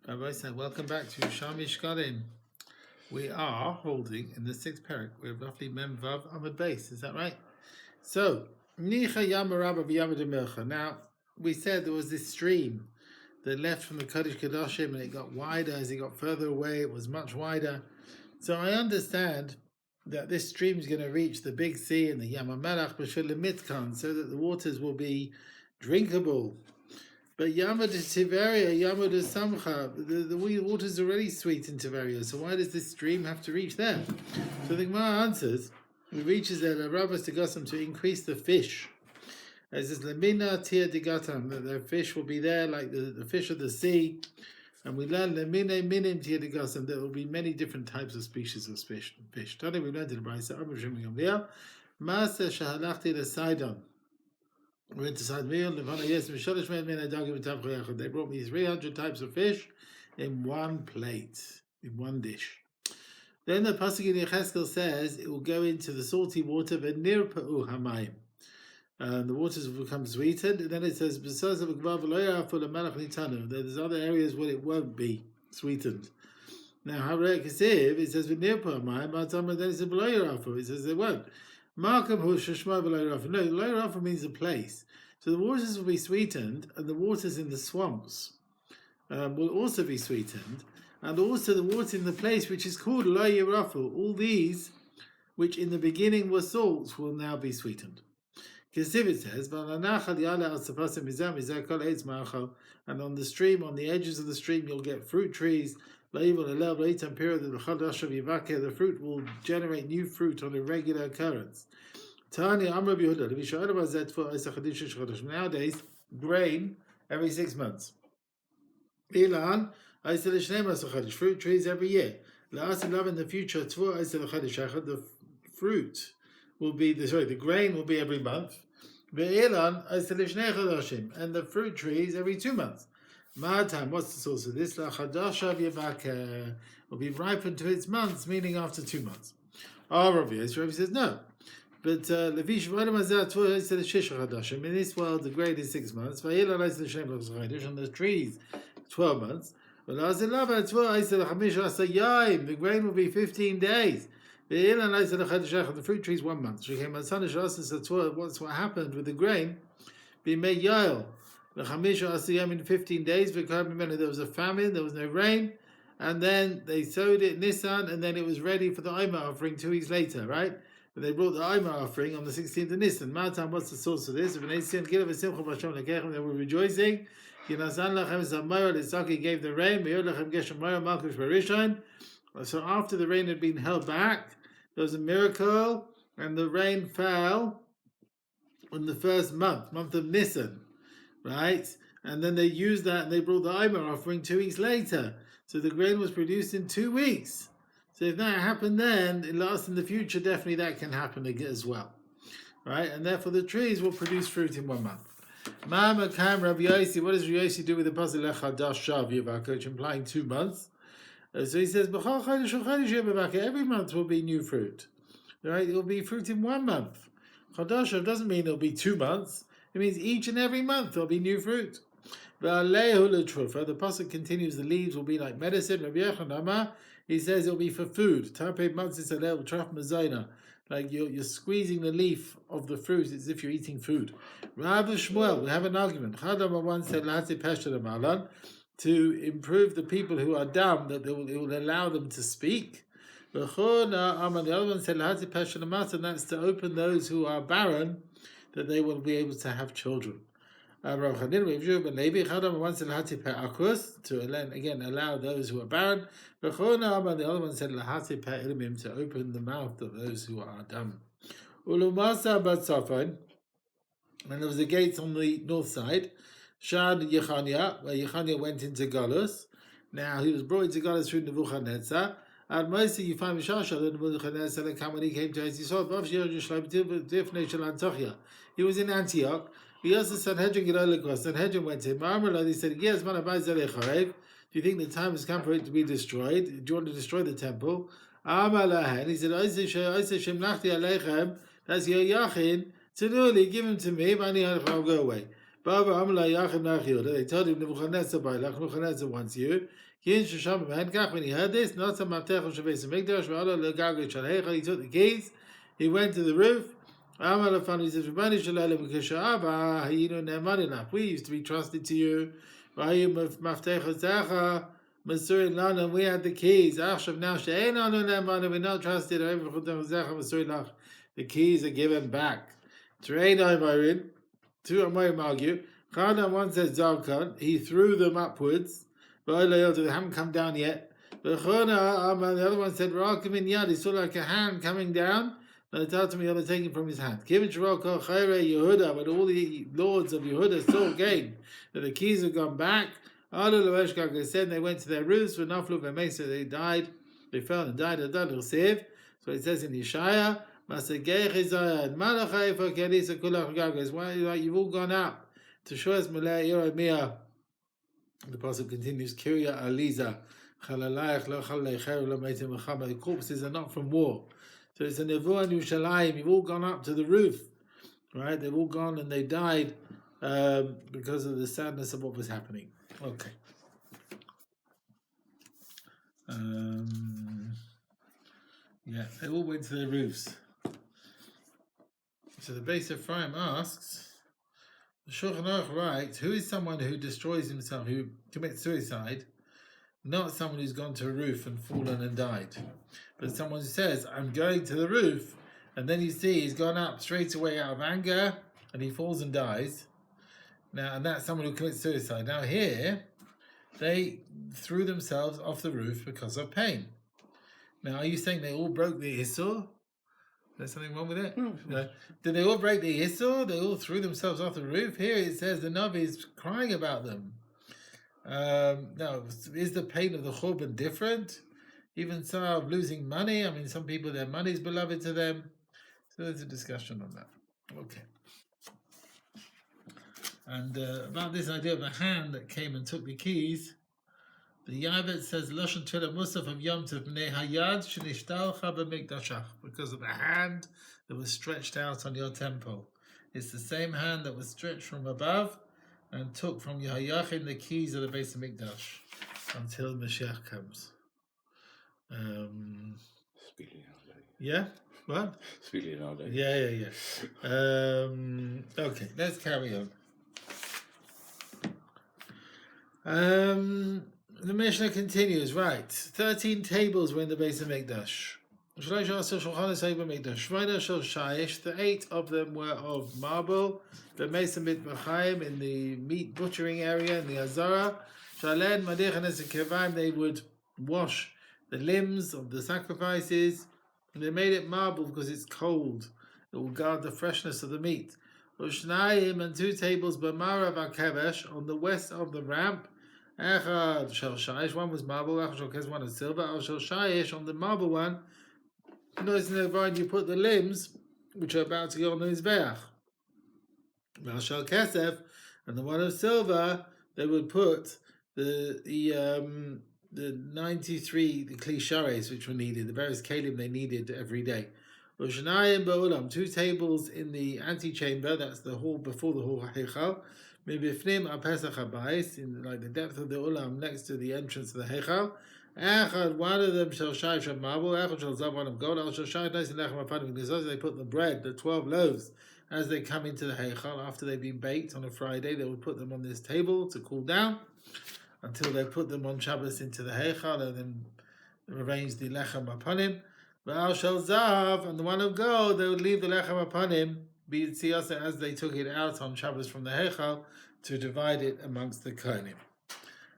Rabbi said, welcome back to Yerushalmi Shekalim. We are holding in the 6th parak. We're roughly Mem Vav Amud Beis. Is that right? So, Nicha Yama Rabba V'Yama Demelcha. Now, we said there was this stream that left from the Kodesh Kedoshim and it got wider as it got further away. It was much wider. So I understand that this stream is going to reach the big sea and the Yam HaMelach B'Shul Mitkan, so that the waters will be drinkable. But Yama de Tiberia, Yama de Samcha, the water is already sweet in Tiberia, so why does this stream have to reach there? So the Gemara answers, it reaches there, the Rabbis to Gossam, to increase the fish. It says, Lemina Tia Digatam, that the fish will be there like the fish of the sea. And we learn Lemine Minim Tia Digatam, there will be many different types of species of fish. Today we learned in the Brisa, Masa Shahalachti the Sidon. We went to Side Meal, they brought me 300 types of fish in one plate, in one dish. Then the Pasuk in Yecheskel says it will go into the salty water, v'nirpa'u hamayim. And the waters will become sweetened. And then it says, there's other areas where it won't be sweetened. Now, Harav YCD, it says, v'nirpa'u hamayim, but then it says, it says they won't. No, Lo Rafa means a place. So the waters will be sweetened, and the waters in the swamps will also be sweetened, and also the water in the place which is called Lo Rafa. All these, which in the beginning were salts, will now be sweetened. Because it says, and on the stream, on the edges of the stream, you'll get fruit trees. The fruit will generate new fruit on a regular occurrence. Nowadays, grain every 6 months. Fruit trees every year. In the future, the fruit will be the grain will be every month. And the fruit trees every 2 months. What's the source of this? Will be ripened to its months, meaning after 2 months. Rav says no. But in this world, the grain is 6 months. And the trees, 12 months. The grain will be 15 days. The fruit trees 1 month. What's what happened with the grain? Being made yael. In 15 days, there was a famine, there was no rain, and then they sowed it Nisan, and then it was ready for the Omer offering 2 weeks later, right? But they brought the Omer offering on the 16th of Nisan. Matan, what's the source of this? They were rejoicing. He gave the rain. So after the rain had been held back, there was a miracle, and the rain fell on the first month of Nisan. Right? And then they used that and they brought the Omer offering 2 weeks later. So the grain was produced in 2 weeks. So if that happened then, in the future, definitely that can happen again as well. Right? And therefore the trees will produce fruit in 1 month. Mama Kam Rav Yossi, what does Rav Yossi do with the pasuk Lechadash Shav Yivaka, implying 2 months? So he says, every month will be new fruit. Right? It will be fruit in 1 month. Chadash doesn't mean it'll be 2 months. It means each and every month there'll be new fruit. The pasuk continues, the leaves will be like medicine. He says it'll be for food. Like you're squeezing the leaf of the fruit as if you're eating food. Rav Shmuel, we have an argument. One said to improve the people who are dumb, that it will allow them to speak. The other one said, and that's to open those who are barren, that they will be able to have children. To again allow those who are barren. The other one said to open the mouth of those who are dumb. And there was a gate on the north side. Shad Yechania, where Yechania went into Galus. Now he was brought into Galus through Nebuchadnezzar. And mostly you find Mishasha that Nebuchadnezzar when he came to Yisrael. He was in Antioch. He asked the Sanhedrin Gedolekos. Sanhedrin went to him. He said, "Yes, man, do you think the time has come for it to be destroyed? Do you want to destroy the temple?" He said, "That's your Yachin. Tzeduli, give him to me, I'll go away." They told him, Nebuchadnezzar wants you. When he heard this, he took the keys, he went to the roof. He says, we used to be trusted to you. We had the keys. Now we're not trusted. The keys are given back. Two Amorim argue. One says Zarkon, he threw them upwards. They haven't come down yet. The other one said, he saw like a hand coming down. Taking from his hand. Yehuda, but all the lords of Yehuda saw again that the keys have gone back. They said they went to their roofs, so they died. They fell and died. So it says in Yeshaya, why you've all gone up to show us Yerushalmi. The pasuk continues, Kirya Aliza, the corpses are not from war. So it's a nevuah in Yerushalayim. You've all gone up to the roof, right? They've all gone and they died because of the sadness of what was happening. Okay. Yeah, they all went to their roofs. So the Beis Ephraim asks, the Shulchan Aruch writes, who is someone who destroys himself, who commits suicide? Not someone who's gone to a roof and fallen and died, but someone who says, I'm going to the roof, and then you see he's gone up straight away out of anger, and he falls and dies. Now, and that's someone who commits suicide. Now here, they threw themselves off the roof because of pain. Now, are you saying they all broke the Issur? There's something wrong with it? No. Did they all break the Issur? They all threw themselves off the roof? Here it says the Navi is crying about them. Now, is the pain of the Churban different? Even so, of losing money. I mean, some people, their money is beloved to them. So there's a discussion on that. Okay. And about this idea of a hand that came and took the keys, the Yavet says, Lashon Tefillah Musaf of Yom Tov B'nei Hayad Shenishtalcha B'mikdashach, because of the hand that was stretched out on your temple. It's the same hand that was stretched from above and took from Yehoiachin the keys of the Beis Hamikdash until Mashiach comes. Yeah? What? Speaking nowadays. Yeah. Okay, let's carry on. The Mishnah continues, right. 13 tables were in the Beis Hamikdash. The 8 of them were of marble. The Beis Hamikdash in the meat butchering area in the Azara. They would wash the limbs of the sacrifices. And they made it marble because it's cold. It will guard the freshness of the meat. And 2 tables b'marav hakevesh on the west of the ramp. One was marble, one was silver. On the marble one, notice in the vine you put the limbs which are about to go on the Mizbeach. And the one of silver, they would put the 93 klishares which were needed, the various kalim they needed every day. 2 tables in the antechamber, that's the hall before the hall Heichal. Mibifnim apesach habayis, in like the depth of the ulam next to the entrance of the Heichal. Echad, one of them shall shai of marble, echad shall zav, one of gold. Al shall shai nice in lechem apanim. They put the bread, the 12 loaves, as they come into the Heichal after they've been baked on a Friday. They would put them on this table to cool down until they put them on Shabbos into the Heichal and then arrange the lechem apanim. Al shall zav, and the one of gold, they would leave the lechem apanim as they took it out on Shabbos from the Heichal to divide it amongst the Kohanim.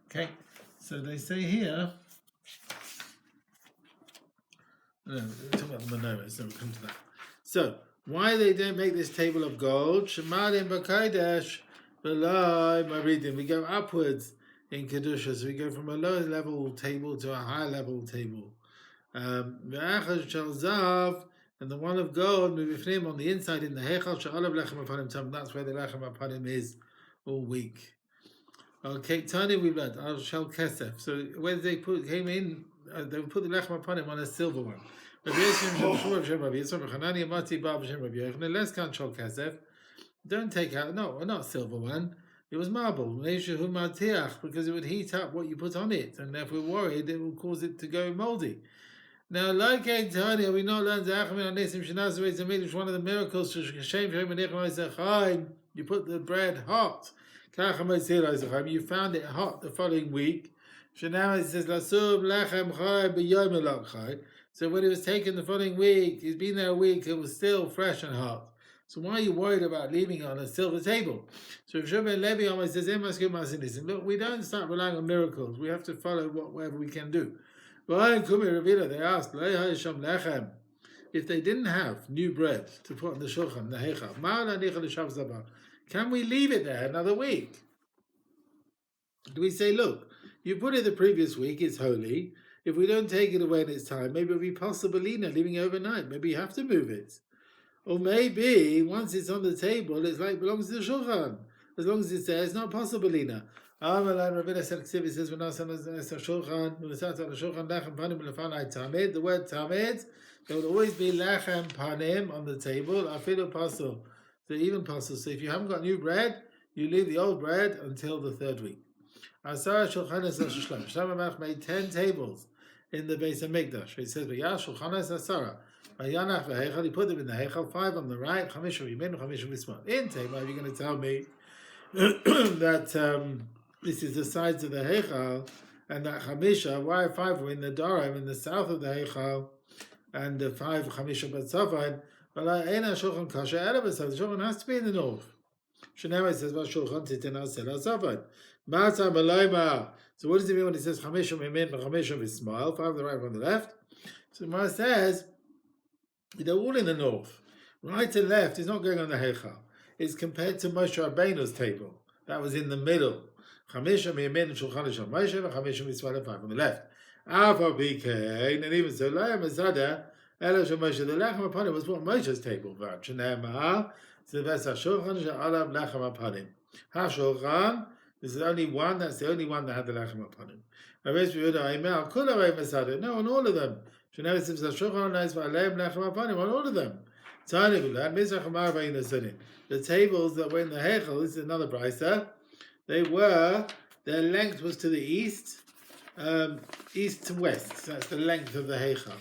Okay, so they say here, no, we're talking about the menorah, so we'll come to that. So, why they don't make this table of gold? Shemalim b'kodesh v'lo maridim. We go upwards in Kedusha, so we go from a lower level table to a higher level table. V'achad shel zav, and the one of gold, mivifnim, on the inside in the Heichal, she'alav lechem apanim tam, that's where the lechem apanim is all week. Okay, Tani we read, al shel kesef. So when they came in, they would put the lechem apanim on a silver one. Less kan shel kesef. Don't take out, no, not silver one. It was marble, because it would heat up what you put on it, and if we're worried, it will cause it to go moldy. Now, like Tanya, we know learn one of the miracles. You put the bread hot. You found it hot the following week. So it says so when it was taken the following week, it's been there a week, it was still fresh and hot. So why are you worried about leaving it on a silver table? So if Shimon Levi says, look, we don't start relying on miracles. We have to follow whatever we can do. They asked, if they didn't have new bread to put on the shulchan, the heichal, can we leave it there another week? Do we say, look, you put it the previous week, it's holy. If we don't take it away in its time, maybe it'll be possible leaving it overnight. Maybe you have to move it. Or maybe once it's on the table, it's like it belongs to the shulchan. As long as it's there, it's not possible. The word tamed, there will always be lechem panim on the table. Afilu pasul, so even pasul. So if you haven't got new bread, you leave the old bread until the third week. Asara shulchanes Shlomo Melech made 10 tables in the Beis Hamikdash. It says, "V'yash shulchanes asara." Vayanach v'heichal. He put them in the heichal, 5 on the right, 5 yamin, 5 mismar. In table, you're going to tell me that this is the sides of the heichal, and that chamisha. Why 5 were in the dorim in the south of the heichal, and the 5 chamisha batzavon. But eina shulchan kasher elav. The shulchan has to be in the north. Shenema says, "V'shulchan titena sel azavon." Matzah malayma. So what does it mean when it says chamisha yamin, 5 mismar, 5 on the right, 5 on the left? So Gemara says they're all in the north. Right and left is not going on the heichal. It's compared to Moshe Rabbeinu's table. That was in the middle. Chamisha miyamin shulchan shel Moshe, and 5 mitzvah 5 on the left. Alpha bikein, and even so, layam azada ela shel Moshe. The lechem apanim was what Moshe's table. V'chenema, so that's shulchan shel alav lechem apanim. HaShulchan, this is only one. That's the only one that had the lechem apanim. No, on all of them. On all of them. The tables that were in the heichal, this is another brisa, their length was to the east, east to west. So that's the length of the heichal.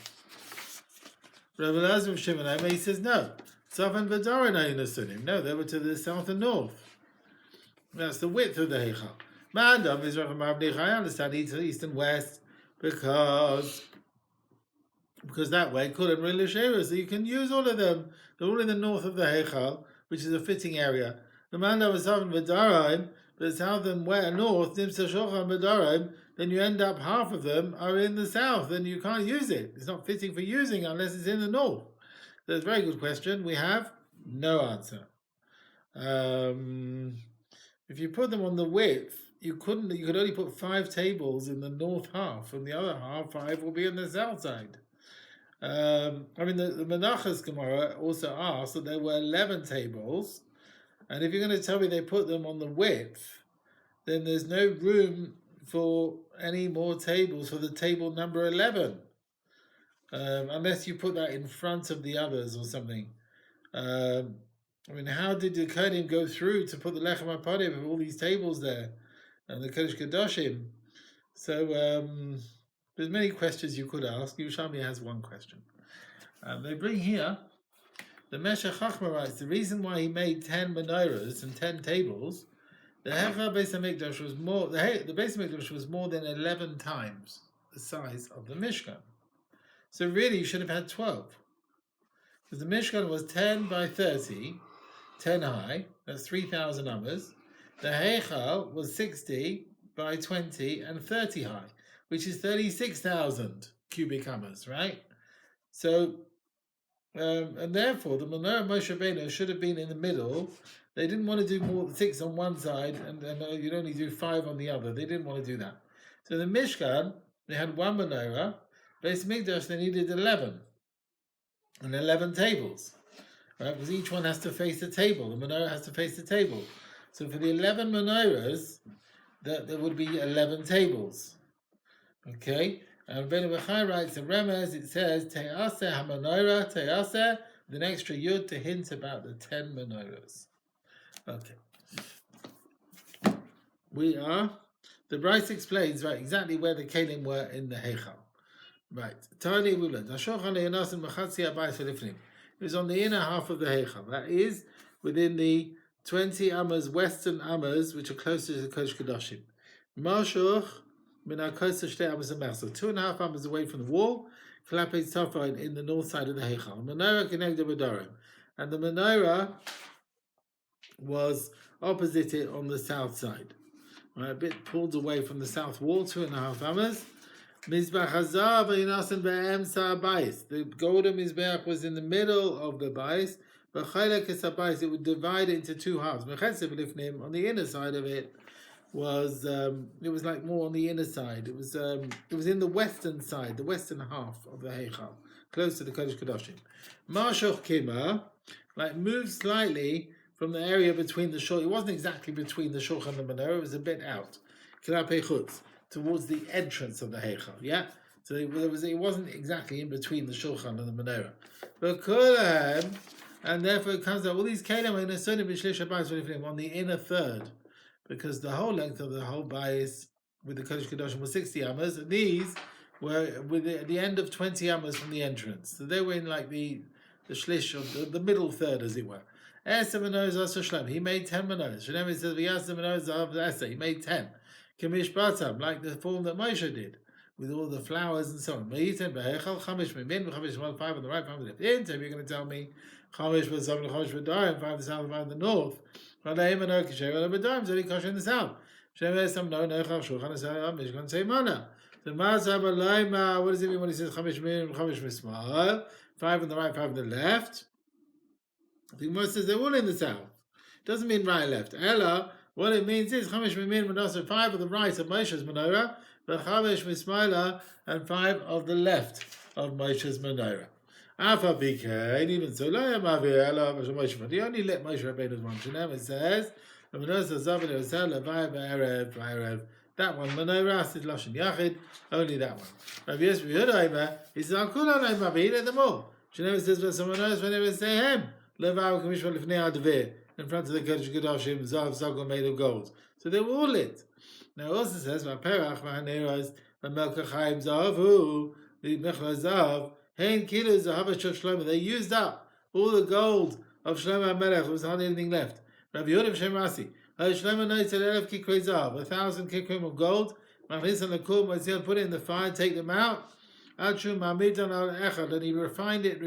Rabbi Elazar of Shimon, he says no. No, they were to the south and north. That's the width of the heichal. Mandam is I understand east and west because that way couldn't really share, so you can use all of them. They're all in the north of the heichal, which is a fitting area. The mandam is south and v'daraim, but south and north, nimsa shochan v'daraim, then you end up half of them are in the south, and you can't use it. It's not fitting for using unless it's in the north. That's a very good question. We have no answer. If you put them on the width, you could only put 5 tables in the north half, and the other half 5 will be in the south side. The Menachos Gemara also asked that there were 11 tables, and if you're going to tell me they put them on the width, then there's no room for any more tables for the table number 11, unless you put that in front of the others or something. How did the Kohanim go through to put the Lechem HaPanim with all these tables there, and the Kodesh Kedoshim? So there's many questions you could ask. Yerushalmi has one question. They bring here, the Meshech Chachma writes, the reason why he made 10 menorahs and 10 tables, the Beis Hamikdash was more. The Beis Hamikdash was more than 11 times the size of the Mishkan. So really, you should have had 12, because the Mishkan was 10 by 30, 10 high. That's 3,000 amas. The Heichal was 60 by 20 and 30 high, which is 36,000 cubic amas, right? So, and therefore, the menorah Moshe Rabbeinu should have been in the middle. They didn't want to do more than 6 on one side, and you'd only do 5 on the other. They didn't want to do that. So the Mishkan, they had 1 menorah. Beis Mikdash, they needed 11. And 11 tables. Right? Because each one has to face the table. The menorah has to face the table. So for the 11 menorahs, there would be 11 tables. Okay? And Ben Bechai writes in Remez, it says, Te'aseh ha-menorah, Te'aseh, with an extra yud to hint about the 10 menorahs. Okay. The Bryce explains right exactly where the Kalim were in the Heichal. Right. Tiny we learned. It was on the inner half of the Heichal. That is within the 20 amas, western amas, which are closer to the Kodesh Kodashim. Mashuch min ha-kosa shtei amas ha-mech. So 2.5 amas away from the wall, Klapei Tzafon in the north side of the Heichal. Menorah keneged b'darim. And the menorah was opposite it on the south side. Right, a bit pulled away from the south wall, 2.5 amas. Mizbach hazav v'yinasen be'emsa habayis. The golden mizbach was in the middle of the bayis. V'chaylek es habayis, it would divide it into 2 halves. Mechetzev lifnim, on the inner side of it was like more on the inner side. It was in the western side, the western half of the heichal, close to the Kodesh Kodashim. Mashoch kima, like moved slightly from the area between the shul. It wasn't exactly between the shulchan and the menorah. It was a bit out, kilapei chutz, towards the entrance of the heichal. Yeah, so it wasn't exactly in between the shulchan and the menorah. But kolahem, and therefore it comes out all these kalim in a certain b'shlish habayis on the inner third, because the whole length of the whole bayis with the Kodesh Kodashim was 60 amas, and these were with the end of 20 amas from the entrance. So they were in like the shlish of the middle third, as it were. He made 10 menorahs. Shneimah says, "V'yasem menorahs of Esa." He made 10. Kamish batam, like the form that Moshe did, with all the flowers and so on. 5 on the right, 5 on the left. You're going to tell me 5 was 7, 5 was 5 the south, 5 the north. But they menorah kisher b'darim, so they kosher in the south. Shneimah says, "No, shulchan asar mishkan say mana." The mazab alayma. What does it mean when he says 5 mismal? 5 on the right, 5 on the left. The Gemara says they're all in the south. It doesn't mean right and left. Ella, what it means is 5 mimin menorah, 5 of the right of Moshe's menorah, but 5 mismaila, and 5 of the left of Moshe's menorah. Afa bikein, even so, lo yamavi ella Moshe. But he only let Moshe Rabbeinu's one. Shneimah says the menorah zav and Yerushalmi levai b'erev. That one, menorah is lashon yachid, only that one. Rabbi Yosef Yehuda, he says al kol haloshon, he let them all. Shneimah says for some menorahs whenever say him. In front of the Kodesh Kodashim, Zav Zagor made of gold. So they were all lit. Now it also says, Perach, Vahaneras, Melkachayim Zavu, the Mechla Zav, Hein Kilu Zahabash of Shlomo. They used up all the gold of Shlomo HaMelech. There was hardly anything left. Rabbi Yehuda Shem Rasi, Shlomo noted 1,000 kikrei Zav, 1,000 kikrim of gold. Machlis and the Kum, put it in the fire, take them out. Atrum Mamidan al Echad, and he refined it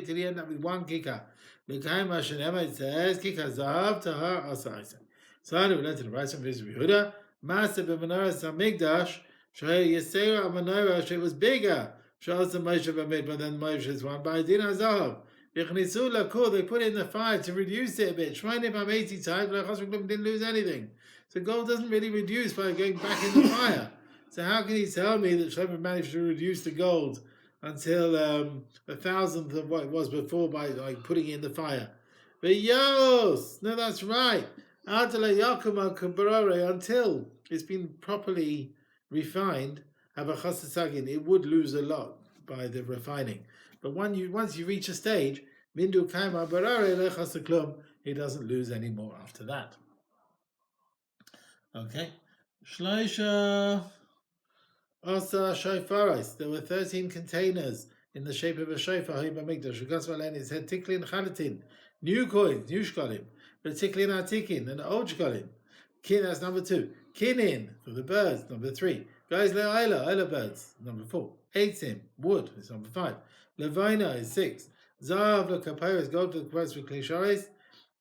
till he ended up with 1 kikar. The Kaim Hashanema says, Kikar Zahav Tahar Asaisa. So I learned to the right from Yehuda, Master B'Menorah Samigdash, Shei Yisera Menorah, she was bigger. Shasa Moshe B'Mid, but then Moshe's one by Dina Zahav. Yichnisu Lakur, they put it in the fire to reduce it a bit. Shmeinim Am 80 times, but Chosroklum didn't lose anything. So gold doesn't really reduce by going back in the fire. So how can he tell me that Shlomo managed to reduce the gold until 1,000th of what it was before by like putting it in the fire? But Yos, no, that's right. Until it's been properly refined, it would lose a lot by the refining. But once you reach a stage, it doesn't lose any more after that. Okay. Shloisha Asa Shofaris. There were 13 containers in the shape of a shofar. His head tiklin chalatin. New coins, new shkalim. But tiklin atikin, and old shkalim. Kin, that's number 2. Kinin, for the birds, number 3. Guys, le'ayla birds, number 4. Eitzim, wood, is number 5. Levina is 6. Zav l'kaporis, gold to the kaporis for klisharis,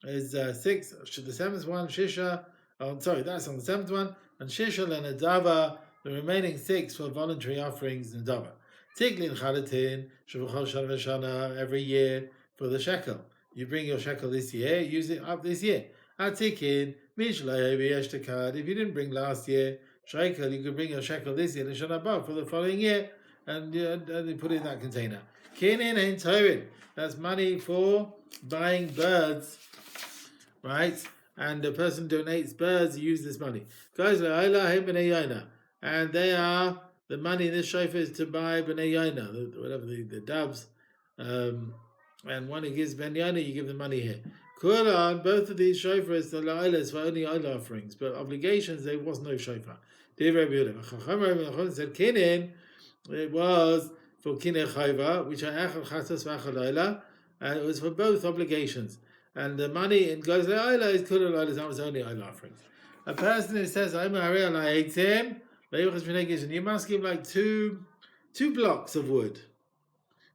is 6. The 7th one, Shisha, that's on the 7th one. And Shisha l'nadava, the remaining 6 for voluntary offerings and nadava. Tiklin chalatin, shavachol shana v'shana, every year for the shekel. You bring your shekel this year, use it up this year. Atikin, mishlei v'yeshtakad, if you didn't bring last year, shekel, you could bring your shekel this year, l'shana above, for the following year, and you put it in that container. Kinin and Torin, that's money for buying birds, right? And the person donates birds, you use this money. Guys, and they are the money in this shofar is to buy b'nei yona, whatever the doves. And when he gives ben yona, you give the money here. Quran, both of these shofars are la'ilas for only oil offerings, but obligations there was no shofar. Divrei Yehuda. Chacham Rabbi said kinin, it was for kinei chayva, which are echad chatos v'echad oila, and it was for both obligations. And the money in goes oila is kula oila, that was only oil offerings. A person who says I'm Ariel Haitim, you must give like two blocks of wood.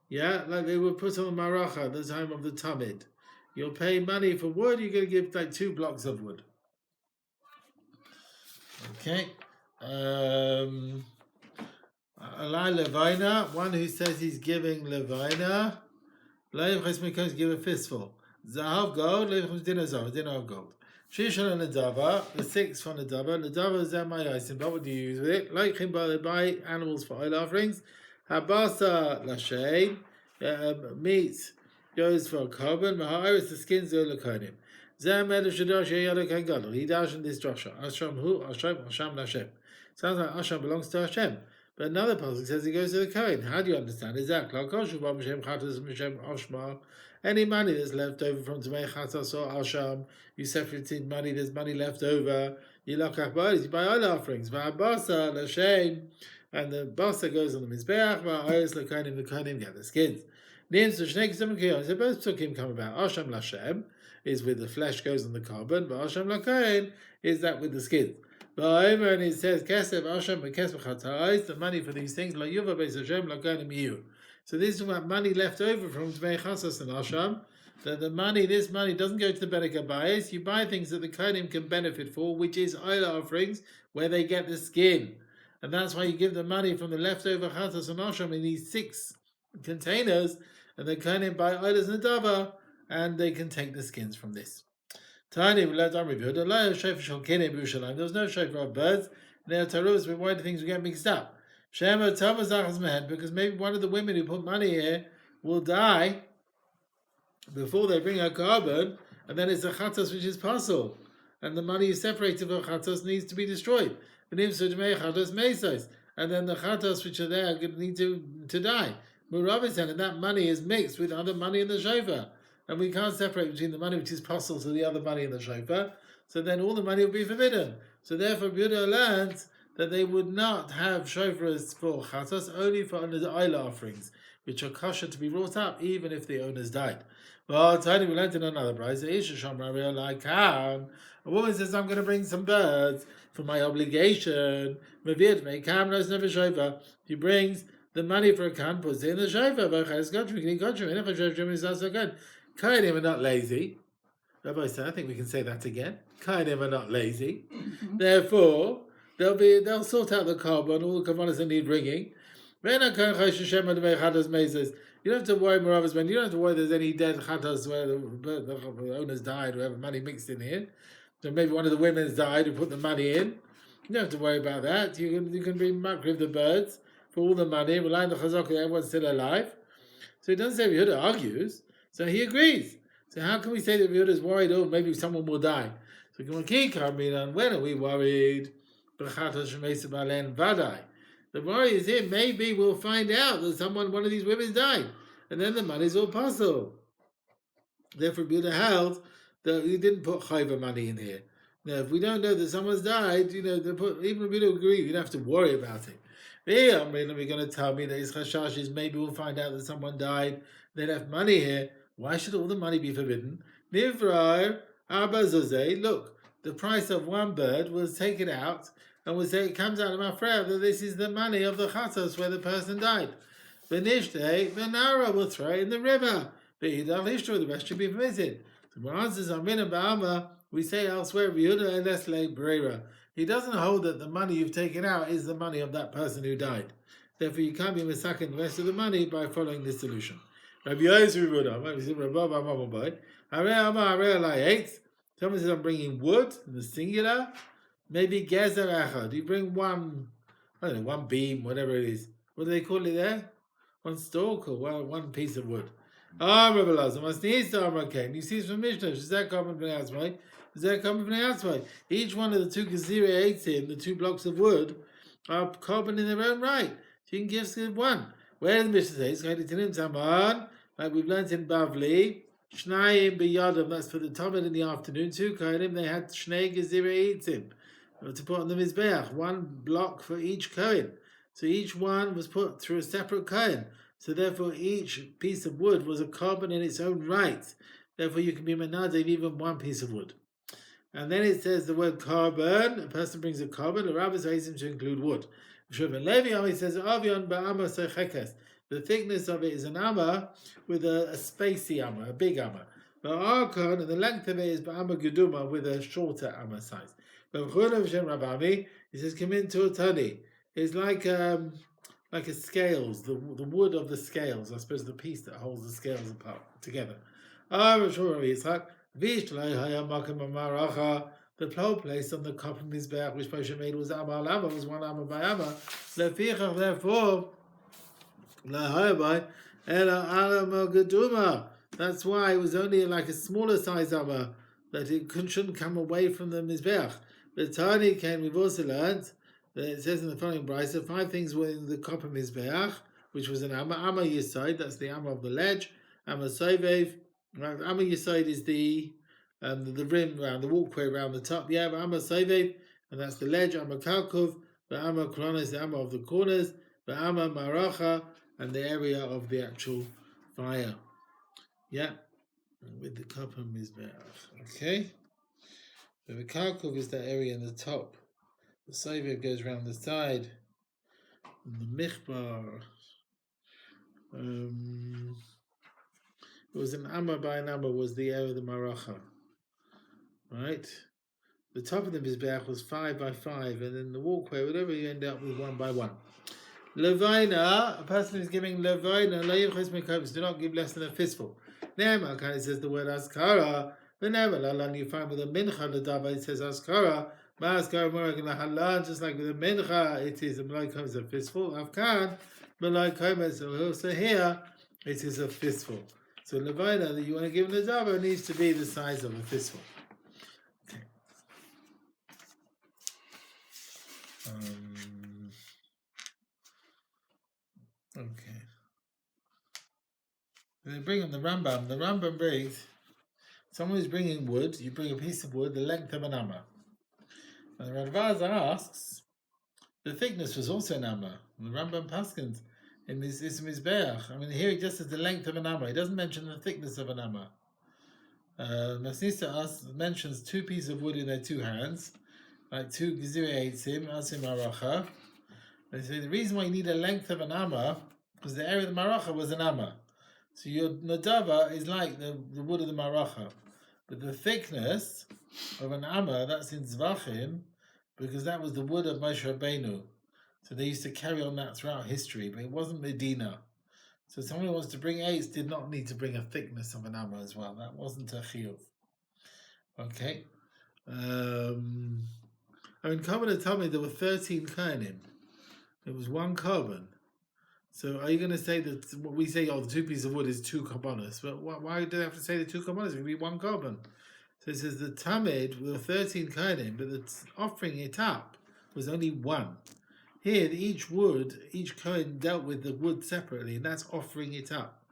Yeah, like they would put on the maracha at the time of the tamid. You'll pay money for wood, you're going to give like 2 blocks of wood. Okay. Alai Levina, one who says he's giving Levina. Leiv Chesmikos give a fistful. Zahav gold, Leiv Ches dinner zahav, dinner of gold. Shishon and Nadava, the 6 for Nadava. Nadava is my ice, but what do you use with it? Like him, they buy animals for oil offerings. Habasa Lashain, meat goes for a carbon. Maharis, the skins go Lakonim. Zamed Shadosh Yadok Gadol. He dashed in this drasha. Asham who? Asham Lashem. Sounds like Asham belongs to Hashem. But another passage says he goes to the Kohen. How do you understand? Is that any money that's left over from Tamei Chatas or Asham, you separated money, there's money left over, you lock up bodies, you buy oil offerings. V'abasa l'shem, and the basa goes on the Mizbeach, v'ayos l'konim, the konim get the skins. Names of Shnei Kisam Kiyon, so both Psukim come about. Asham l'shem is with the flesh goes on the carbon, but Asham l'kohen is that with the skins. V'aymer, and it says, Kesef Asham v'kesef chatais, the money for these things, la'yuva beis Hashem l'konim yiyu. So this is about money left over from Tmei Chasas and Asham. That this money doesn't go to the Berek Habayis. You buy things that the Kohanim can benefit for, which is Oila offerings, where they get the skin. And that's why you give the money from the leftover Chasas and Asham in these 6 containers, and the Kohanim buy Oilas and Dava, and they can take the skins from this. Tiny, there was no shofar of birds. Now Tarus, but why do things get mixed up? Shema Tamazach's man, because maybe one of the women who put money here will die before they bring her carbon, and then it's a chatos which is pasul, and the money is separated from chatos needs to be destroyed. And then the chatos which are there need to die. Muravisan, and that money is mixed with other money in the shofar, and we can't separate between the money which is pasul to the other money in the shofar. So then all the money will be forbidden. So therefore, Buddha learns that they would not have shofars for chatos, only for the oila offerings, which are kosher to be brought up, even if the owners died. Well, Tony, we learned in another prize. A woman says, I'm going to bring some birds for my obligation. He brings the money for a can, puts it in the shofar. Kohanim are not lazy. Rabbi said, I think we can say that again. Kohanim are not lazy. Therefore, they'll sort out the carbon, all the kavanas that need bringing. You don't have to worry, Moravas, man. You don't have to worry there's any dead chatas where the owners died, or have money mixed in here. So maybe one of the women's died who put the money in. You don't have to worry about that. You can be makriv the birds for all the money, rely on the chazak that everyone's still alive. So he doesn't say Yehuda argues, so he agrees. So how can we say that Yehuda is worried, oh, maybe someone will die? So when are we worried? The worry is here, maybe we'll find out that one of these women died, and then the money's all possible. Therefore, Buddha held that he didn't put chayva money in here. Now, if we don't know that someone's died, even Buddha agree, we don't have to worry about it. We're going to tell me that his chashash is maybe we'll find out that someone died, they left money here. Why should all the money be forbidden? Nivrar Arba Zozeh, look, the price of one bird was taken out, and we say it comes out of my prayer that this is the money of the chatos where the person died. V'nishtei, v'nara will throw it in the river. V'hidal hishtra, the rest should be permitted. So when answers Amin and Ba'ama, we say elsewhere, V'yuda elesle brera. He doesn't hold that the money you've taken out is the money of that person who died. Therefore, you can't be misaking the rest of the money by following this solution. Rabbi Yosef Buddha, someone says I'm bringing wood in the singular. Maybe gezer echad. You bring one beam, whatever it is. What do they call it there? One stalk or one piece of wood. Rabbi Lazar, you see it's from Mishnah. Is that common from the outside? Is that common from the outside? Each one of the 2 gezira eitzim, the 2 blocks of wood, are carbon in their own right. So you can give one. Where the Mishnah says, like we've learned in Bavli, Shnayim b'yadam, that's for the Talmud in the afternoon. 2 Kohanim, they had Shnei Gezirei Eitzim to put on the Mizbeach, 1 block for each Kohen. So each one was put through a separate Kohen. So therefore each piece of wood was a carbon in its own right. Therefore you can be menadev even 1 piece of wood. And then it says the word carbon, a person brings a carbon, the rabbis raise him to include wood. Levi says, Avion ba'ama sechekes. The thickness of it is an amma with a spacey amma, a big amma. But Arkon, and the length of it is ba'ama guduma with a shorter amma size. But Rabami, he says, come into a tani. It's like a scales, the wood of the scales, I suppose the piece that holds the scales apart together. The plow place on the top of Mizbeach, which Moshe made, was Amma Lama, was 1 Amma by Amma. Therefore, that's why it was only like a smaller size Amma, that it shouldn't come away from the Mizbeach. But Tani came, we've also learned that it says in the following brisa, 5 things were in the copper Mizbeach, which was an Amma. Amma Yesod, that's the Amma of the ledge. Amma Sovev. Amma Yesod is the rim around, the walkway around the top. Yeah, but Amma Sovev, and that's the ledge. Amma Kalkov. But Amma Korona is the Amma of the corners. But Amma Maracha, and the area of the actual fire. Yeah, with the copper Mizbeach. Okay. So the Kalkov is that area in the top. The Sovev goes around the side. And the Michbar. It was an Amma by an Amma was the area of the Maracha. Right? The top of the Mizbeach was 5 by 5, and then the walkway, whatever, you end up with 1 by 1. Levina, a person who's giving Levina, do not give less than a fistful. Ne'emar, kind of says the word Askara. Whenever you find with a Mincha, the Dava, it says Askara. Just like with a Mincha, it is a Malay Komes a fistful. Afkan, Malay Komes, so here, it is a fistful. So Levina that you want to give the Dava needs to be the size of a fistful. Okay. Okay. They bring in the Rambam. The Rambam brings, someone who's bringing wood, you bring a piece of wood the length of an amma. And the Radvaza asks, the thickness was also an amma. And the Rambam paskins in this Mizbeach. I mean, here he just says the length of an amma. He doesn't mention the thickness of an amma. Masnisa mentions 2 pieces of wood in their 2 hands, like 2 Gezirei Eitzim, Asim Maracha. They say the reason why you need a length of an amma because the area of the Maracha was an amma. So your Nadava is like the wood of the Maracha. But the thickness of an amma, that's in Zvachim, because that was the wood of Moshe Rabbeinu. So they used to carry on that throughout history, but it wasn't Medina. So someone who wants to bring 8 did not need to bring a thickness of an amma as well. That wasn't a chiyuv. Okay. I mean, Kabbalah told me there were 13 kohanim. There was 1 carbon. So are you going to say that what we say, the 2 pieces of wood is 2 carbonas? But why do they have to say the 2 carbonas? It could be 1 carbon. So it says the Tamid were 13 kohanim, but the offering it up was only 1. Here, each kohen dealt with the wood separately, and that's offering it up.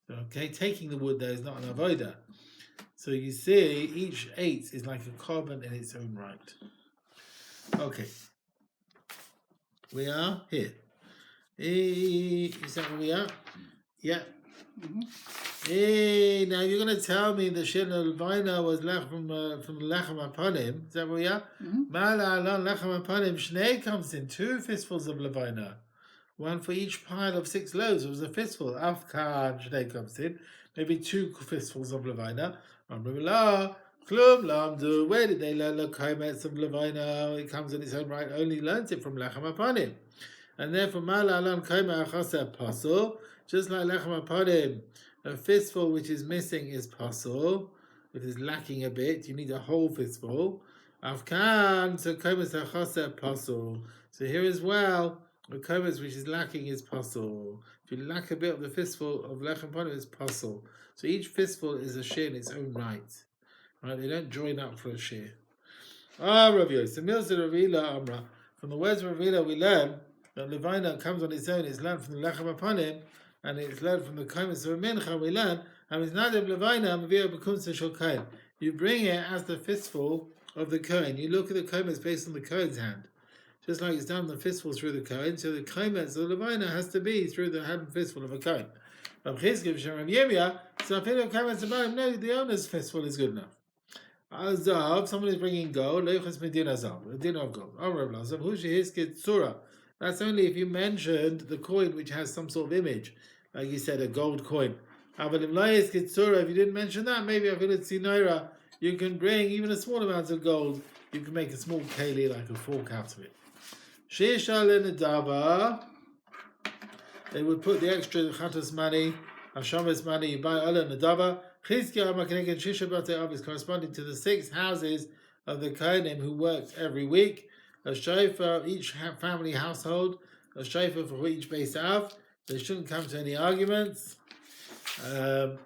Okay, taking the wood there is not an avodah. So you see, each 8 is like a carbon in its own right. Okay. We are here. Is that where we are? Yeah. Mm-hmm. Now you're going to tell me the Shin Levina was from Lechem Aponim. Is that where we are? Mala Alon Lechem Aponim. Shnei comes in 2 fistfuls of Levina. 1 for each pile of 6 loaves. It was a fistful. Afkan Shnei comes in. Maybe 2 fistfuls of Levina. Amrullah. Klum Lamdu. Where did they learn the Kometz of Levina? It comes in its own right. Only learnt it from Lechem Aponim. And therefore, Mala Alam Kaima Achasa Pasul, just like Lechem Aponim, a fistful which is missing is Pasul, it is lacking a bit, you need a whole fistful. Afkan, so Kaimas Achasa Pasul. So here as well, the Kaimas which is lacking is Pasul. If you lack a bit of the fistful of Lechem Aponim, it's Pasul. So each fistful is a share in its own right. Right? They don't join up for a share. Rav Yosef, Milsa Ravila Amra. From the words of Ravila we learn that Levina comes on its own, it's learned from the Lechem Aponim, and it's learned from the Kometz of Mincha, we learn, You bring it as the fistful of the Cohen. You look at the Kometz based on the Cohen's hand. Just like it's done the fistful through the Cohen, so the Kometz of the Levina has to be through the hand fistful of a Cohen. No, the owner's fistful is good enough. Azav, someone is bringing gold, Leuchas Medin Azav, a dinner of gold. That's only if you mentioned the coin which has some sort of image, like you said, a gold coin. If you didn't mention that, maybe you can bring even a small amount of gold. You can make a small keli, like a fork out of it. They would put the extra chatas money, hashamas money, you buy ola nadava. Is corresponding to the 6 houses of the Kohanim who worked every week. A shofar, each family household, a shofar for each Beis Av. They shouldn't come to any arguments. 6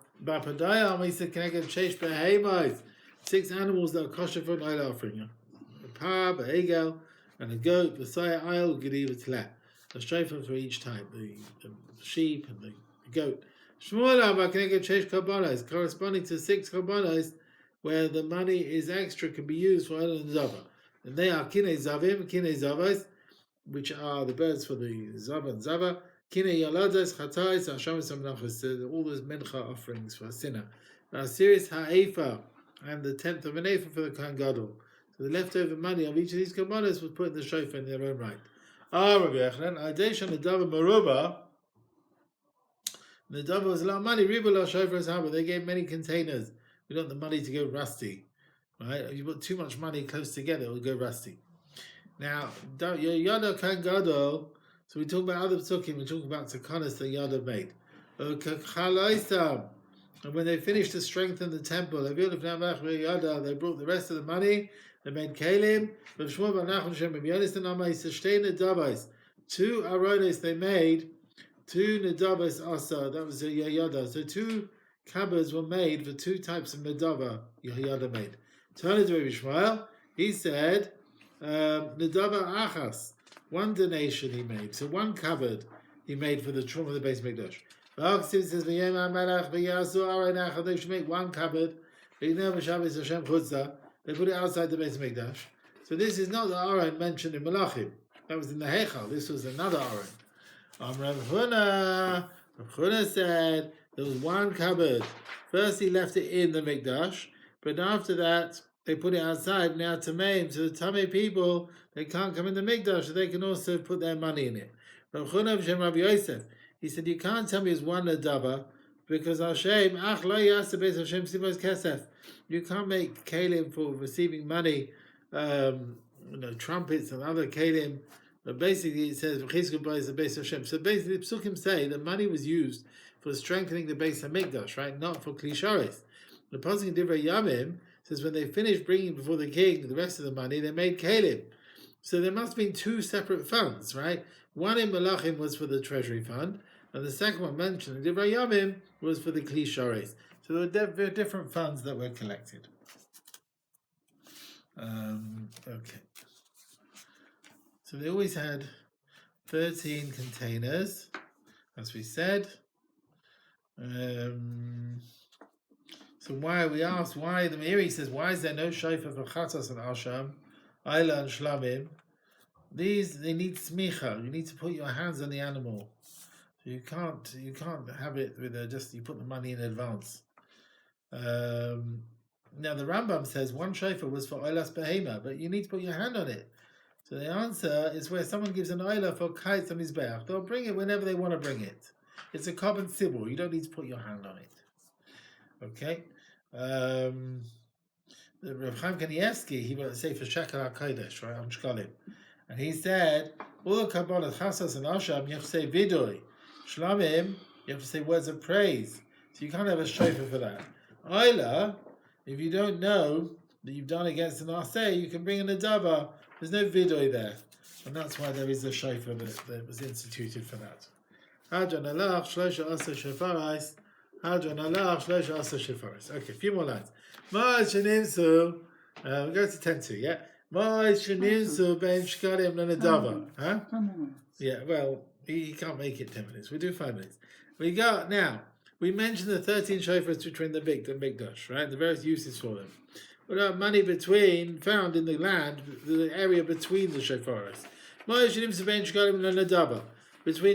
animals that are kosher for an oil offering. A pab, a egel, and a goat, the saya oil, a shofar for each type, the sheep and the goat. Corresponding to 6 korbanos where the money is extra, can be used for oil and zava. And they are kine zavim, kine zavos, which are the birds for the zava and zava. Kine yaladas, chatais, hashamas amnachos, all those mincha offerings for a sinner. Series ha'efa, and the 10th of an efa for the Kohen Gadol. So the leftover money of each of these korbanos was put in the shofar in their own right. Rabbi Yochanan, Adesha Nadava Maruba. Nadava was a lot of money. Ribula shofar is harbor. They gave many containers. We don't want the money to go rusty. Right? If you put too much money close together, it will go rusty. Now, Yada Kohen Gadol. So we talk about other psukim. We talk about Takanas that Yada made. And when they finished to strengthen the temple, they brought the rest of the money. They made kalim. 2 aronos they made. 2 nedavos asa. That was a yada. So 2 cupboards were made for 2 types of nedava. Yada made. Turn to Rabbi Shmuel. He said, nedava achas. 1 donation he made. So 1 cupboard he made for the trauma of the Beis Mikdash. Says, they should make 1 cupboard. They put it outside the Beis Mikdash. So this is not the Aron mentioned in Malachim. That was in the Heichal. This was another Aron. Rav Huna said there was 1 cupboard. First he left it in the Mikdash, but after that they put it outside. Now Tameim, so the Tamei people, they can't come in the Mikdash, so they can also put their money in it. Rav Huna B'Shem Rav Yosef, he said, you can't tell me it's 1 nadava, because Hashem, ach lo yasa beis Hashem sivos kesef. You can't make kalim for receiving money, trumpets and other kalim. But basically it says, v'chizku is the Beis Hashem. So basically the psukim say that money was used for strengthening the Beis HaMikdash, right? Not for klisharis. The pasuk in Divrei Yamim says when they finished bringing before the king the rest of the money, they made kalim. So there must have been 2 separate funds, right? One in Malachim was for the treasury fund, and the second one mentioned in Divrei Yamim was for the klisharis. So there were different funds that were collected. Okay. So they always had 13 containers, as we said. So why we asked why the Meiri says why is there no shofar for chatas and asham, ayla and shlamim? These they need smicha. You need to put your hands on the animal. So you can't have it with just you put the money in advance. Now the Rambam says 1 shofar was for oilas behema, but you need to put your hand on it. So the answer is where someone gives an oila for kais on mizbeach. They'll bring it whenever they want to bring it. It's a carbon sibur. You don't need to put your hand on it. Okay. The Rav Chaim Kanievsky, he wrote a sefer Shekel HaKodesh, right, on Shekalim. And he said, all the Kabbalah, Chasas and Asham, you have to say vidui. Shlamim, you have to say words of praise. So you can't have a shofar for that. Oila, if you don't know that you've done against an aseh, you can bring an adava. There's no vidui there. And that's why there is a shofar that was instituted for that. Hadran alach, shlosha asa shefarais. Hadran alach, shlosha asa shefarais. Okay, a few more lines. Ma'ad shenimsu, we go to 10-2, yeah? Ma'ad shenimsu bein shkalim lenadava. Yeah, well, he can't make it 10 minutes. We'll do 5 minutes. We got now, We mentioned the 13 shofars between the Beit and Mikdash, right? The various uses for them. What about money found in the land, the area between the shofaros? Between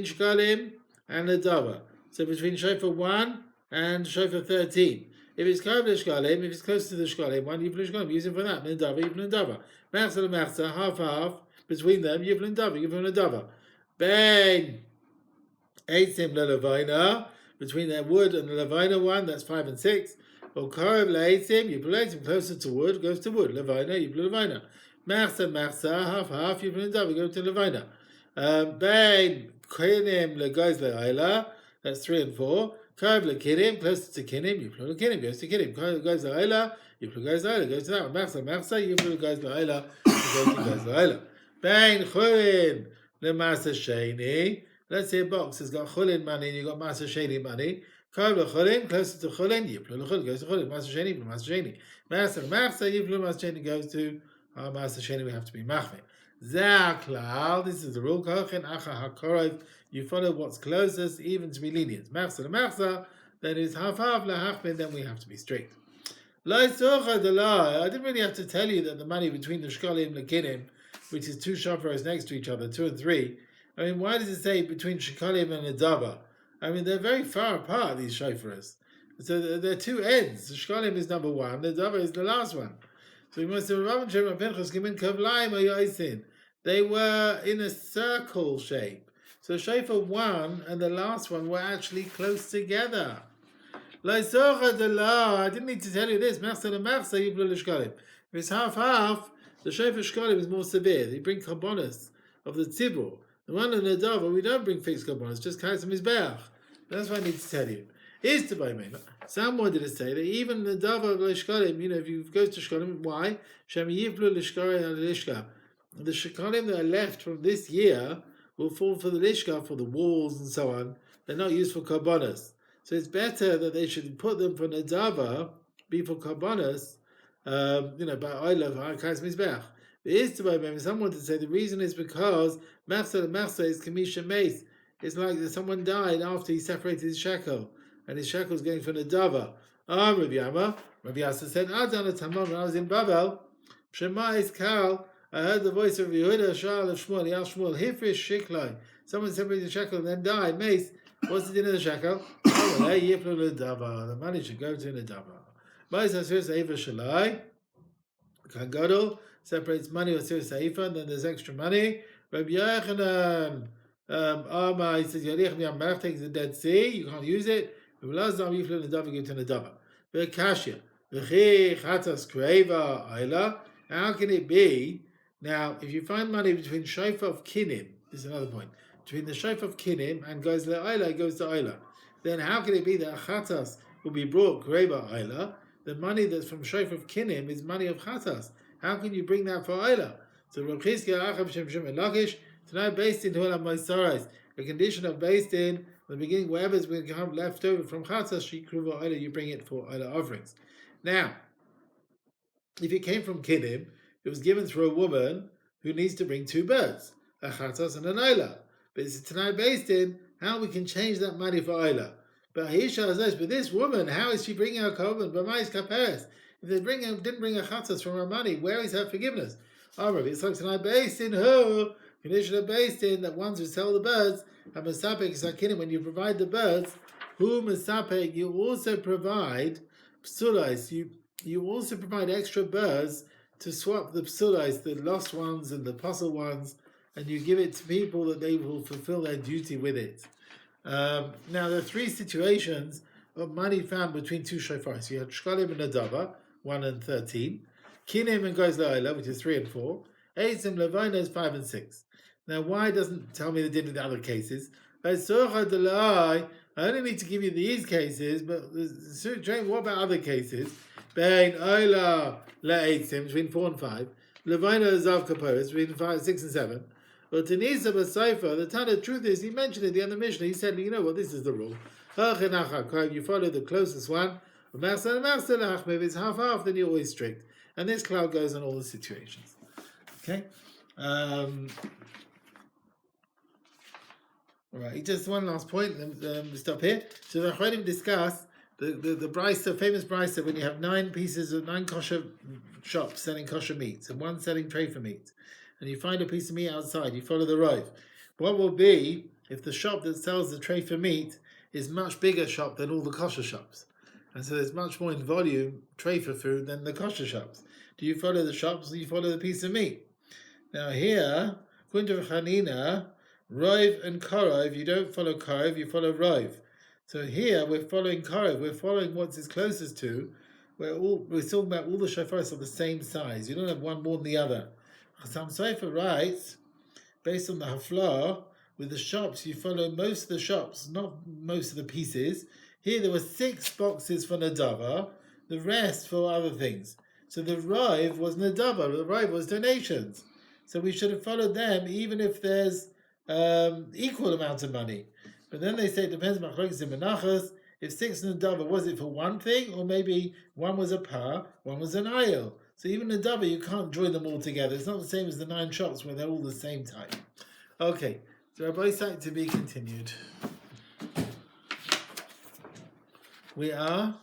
Shekalim and Nadava. So between shofar 1 and shofar 13. If it's Kol Haloshon, if it's close to the Shekalim, one Yiflu Shekalim, use it for that. Nadava, Yiflu Nadava. Mechza Mechza, half, between them, Yiflu Nadava, Yiflu Nadava. Ben Eitzim LeLevina, between the wood and the Levina one, that's 5 and 6. Or Karev LeEitzim, Yiflu Eitzim, closer to wood, goes to wood. Levina, Yiflu Levina. Mechza, half, Yiflu Nadava, go to Levina. Ben Kinim LeGoz LeIla, that's 3 and 4. Karev LeKinim, closer to Kinim, Yiflu LeKinim, goes to Kinim. Goes LeIla, Yiflu goes LeIla, goes to that one. Mechza, Yiflu goes LeIla, goes LeIla. Ben Chulin LeMasa Sheni. Let's say a box has got Chulin money and you've got Masa Sheni money. Karev LeChulin, closer to Chulin, Yiflu LeChulin, goes to Chulin. Masa Sheni, Masa Sheni. Mechza, Yiflu Masa Sheni goes to Masa Sheni, we have to be Machmir. Zaklal, this is the rule. You follow what's closest, even to be lenient. Mechza, then it's half, then we have to be strict. I didn't really have to tell you that the money between the Shekalim and the Kinim, which is 2 shofaros next to each other, 2 and 3. I mean, why does it say between Shekalim and Nadava? I mean, they're very far apart, these shofaros. So they're 2 ends. The Shekalim is number 1, Nadava is the last one. So we must have they were in a circle shape. So shofar 1 and the last one were actually close together. I didn't need to tell you this. If it's half, the shofar shekalim is more severe. They bring karbonos of the tzibur. The one in the Nadava, we don't bring fixed karbonos, just kais and mizbeach. That's what I need to tell you. Is to buy me. Some wanted to say that even the Nadava of shekalim, if you go to shekalim, why? The shekalim that are left from this year will fall for the lishka, for the walls and so on. They're not used for karbonos. So it's better that they should put them for Nadava, be for karbonos, by Oilav, Kais Mizbech. It is to buy someone to say the reason is because Mechza is Kamisha Mace. It's like that someone died after he separated his shekel, and his shekel is going for Nadava. Rabbi Yasa said, Adana Tamon, when I was in Babel, Shema is Kal, I heard the voice of Yehuda, Shal of Shmuel, he asked Shmuel, Hifrish Shiklai. Someone separated the shekel and then died. Mace, what's the din of the shekel? The money should go to Nadava. Mace Asir Saifa Shalai. Kangadol separates money with Asir Saifa, and then there's extra money. Rabbi Yochanan, he says, Yarich takes the Dead Sea, you can't use it. Lazam Yiflu Nadava, go to Nadava. V'kashya. V'chi Chatas Kreva Ayla. How can it be? Now, if you find money between shofar of Kinim, this is another point, between the shofar of Kinim and goes to Ayla, goes to Ayla, then how can it be that Chatas will be brought Kreva Ayla? The money that's from shofar of Kinim is money of Chatas. How can you bring that for Ayla? So Rav Chizkiah Achab Shem Shem and Lakish, tonight based in Hulam Moisarais, a condition of based in the beginning, whatever's going to come left over from Chatas, Shikruva Ayla, you bring it for Ayla offerings. Now, if it came from Kinim, it was given through a woman who needs to bring 2 birds, a Chatas and an Ayla. But it's tonight based in how we can change that money for Ayla. But this woman, how is she bringing her korban? B'mais kaperes. If they didn't bring a Chatas from her money, where is her forgiveness? It's like tonight based in her condition of based in that ones who sell the birds have Masapek Sakinim. When you provide the birds, who Masapek, you also provide psulais. You also provide extra birds to swap the psulais, the lost ones and the puzzle ones, and you give it to people that they will fulfill their duty with it. Now, there are 3 situations of money found between 2 shofars. You had Shekalim and Nadava, 1 and 13. Kinim and Goz La'ila, which is 3 and 4. Eitzim Levina is 5 and 6. Now, why doesn't it tell me the din in the other cases? I only need to give you these cases, but what about other cases? Bein Oila La'eitzim, between 4 and 5. Levina Zav Kaporis, between 6 and 7. But Tanisa B'Seifa, the Tana, the truth is, he mentioned it at the end of the Mishnah. He said, you know what, this is the rule. You follow the closest one. If it's half, then you're always strict. And this cloud goes on all the situations. Okay? All right, just one last point. Stop here. So the Achronim discuss the brisa, famous brisa, when you have 9 kosher shops selling kosher meats and one selling treifa meat, and you find a piece of meat outside, you follow the Rav. What will be if the shop that sells the treifa meat is much bigger shop than all the kosher shops, and so there's much more in volume treifa food than the kosher shops? Do you follow the shops or do you follow the piece of meat? Now here, according to Chanina, Rov and Korov, you don't follow Korov, you follow Rov. So here we're following Korov, we're following what's it's closest to. We're talking about all the shofaros are the same size. You don't have one more than the other. Chassam Sofer writes, based on the hafla, with the shops, you follow most of the shops, not most of the pieces. Here there were 6 boxes for Nadava, the rest for other things. So the Rov was Nadava, the Rov was donations. So we should have followed them even if there's equal amounts of money. But then they say it depends on machlokes and menachos. If 6 Nadava, was it for one thing, or maybe one was a par, one was an ayil? So even Nadava, you can't join them all together. It's not the same as the 9 shops where they're all the same type. Okay, so Rabbi Isaac to be continued. We are